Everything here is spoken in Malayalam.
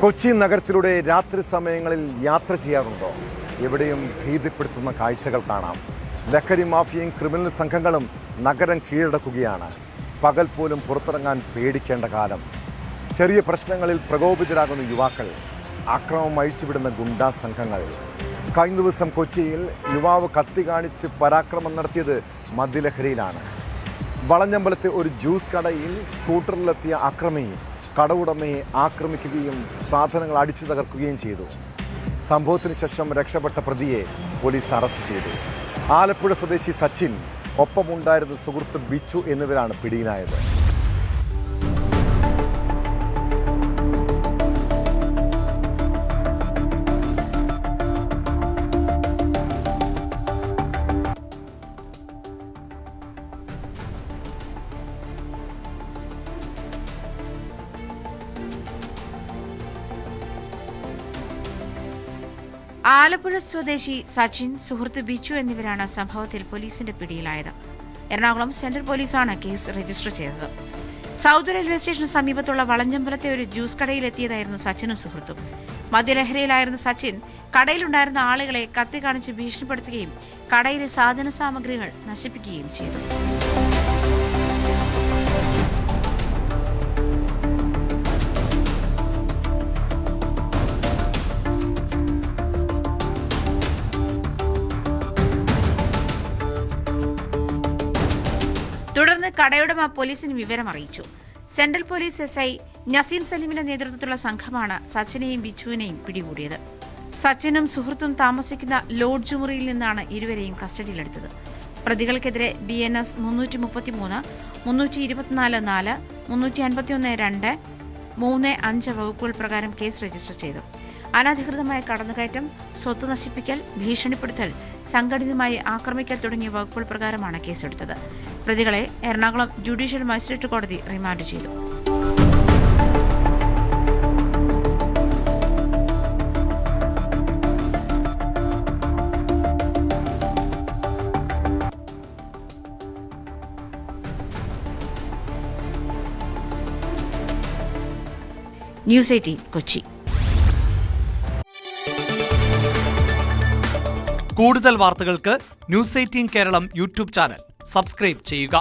കൊച്ചി നഗരത്തിലൂടെ രാത്രി സമയങ്ങളിൽ യാത്ര ചെയ്യാറുണ്ടോ? എവിടെയും ഭീതിപ്പെടുത്തുന്ന കാഴ്ചകൾ കാണാം. ലഹരി മാഫിയയും ക്രിമിനൽ സംഘങ്ങളും നഗരം കീഴടക്കുകയാണ്. പകൽ പോലും പുറത്തിറങ്ങാൻ പേടിക്കേണ്ട കാലം. ചെറിയ പ്രശ്നങ്ങളിൽ പ്രകോപിതരാകുന്ന യുവാക്കൾ, ആക്രമം അഴിച്ചുവിടുന്ന ഗുണ്ടാ സംഘങ്ങൾ. കഴിഞ്ഞ ദിവസം കൊച്ചിയിൽ യുവാവ് കത്തി കാണിച്ച് പരാക്രമം നടത്തിയത് മദ്യലഹരിയിലാണ്. വളഞ്ഞമ്പലത്തെ ഒരു ജ്യൂസ് കടയിൽ സ്കൂട്ടറിലെത്തിയ അക്രമി കടവുടമയെ ആക്രമിക്കുകയും സാധനങ്ങൾ അടിച്ചു തകർക്കുകയും ചെയ്തു. സംഭവത്തിന് ശേഷം രക്ഷപ്പെട്ട പ്രതിയെ പോലീസ് അറസ്റ്റ് ചെയ്തു. ആലപ്പുഴ സ്വദേശി സച്ചിൻ, ഒപ്പമുണ്ടായിരുന്ന സുഹൃത്ത് ബിച്ചു എന്നിവരാണ് പിടിയിലായത്. ആലപ്പുഴ സ്വദേശി സച്ചിൻ, സുഹൃത്ത് ബിച്ചു എന്നിവരാണ് സംഭവത്തിൽ പോലീസിന്റെ പിടിയിലായത്. എറണാകുളം സെൻട്രൽ പോലീസാണ് കേസ് രജിസ്റ്റർ ചെയ്തത്. സൗത്ത് റെയിൽവേ സ്റ്റേഷന് സമീപത്തുള്ള വളഞ്ഞമ്പലത്തെ ഒരു ജ്യൂസ് കടയിലെത്തിയതായിരുന്നു സച്ചിനും സുഹൃത്തും. മദ്യലഹരിയിലായിരുന്ന സച്ചിൻ കടയിലുണ്ടായിരുന്ന ആളുകളെ കത്തി കാണിച്ച് ഭീഷണിപ്പെടുത്തുകയും കടയിലെ സാധന സാമഗ്രികൾ നശിപ്പിക്കുകയും ചെയ്തു. തുടർന്ന് കടയുടമ പോലീസിന് വിവരം അറിയിച്ചു. സെൻട്രൽ പോലീസ് SI നസീം സലീമിന്റെ നേതൃത്വത്തിലുള്ള സംഘമാണ് സച്ചിനെയും ബിച്ചുവിനെയും പിടികൂടിയത്. സച്ചിനും സുഹൃത്തും താമസിക്കുന്ന ലോഡ്ജ് മുറിയിൽ നിന്നാണ് ഇരുവരെയും കസ്റ്റഡിയിലെടുത്തത്. പ്രതികൾക്കെതിരെ BNS 333, 324(4), 351(2), 3(5) വകുപ്പുകൾ പ്രകാരം കേസ് രജിസ്റ്റർ ചെയ്തു. അനധികൃതമായ കടന്നുകയറ്റം, സ്വത്ത് നശിപ്പിക്കൽ, ഭീഷണിപ്പെടുത്തൽ, സംഘടിതമായി ആക്രമിക്കൽ തുടങ്ങിയ വകുപ്പുകൾ പ്രകാരമാണ് കേസെടുത്തത്. പ്രതികളെ എറണാകുളം ജുഡീഷ്യൽ മജിസ്ട്രേറ്റ് കോടതി റിമാൻഡ് ചെയ്തു. ന്യൂസ് 18 കൊച്ചി. കൂടുതൽ വാർത്തകൾക്ക് news 18 Keralam YouTube channel subscribe ചെയ്യുക.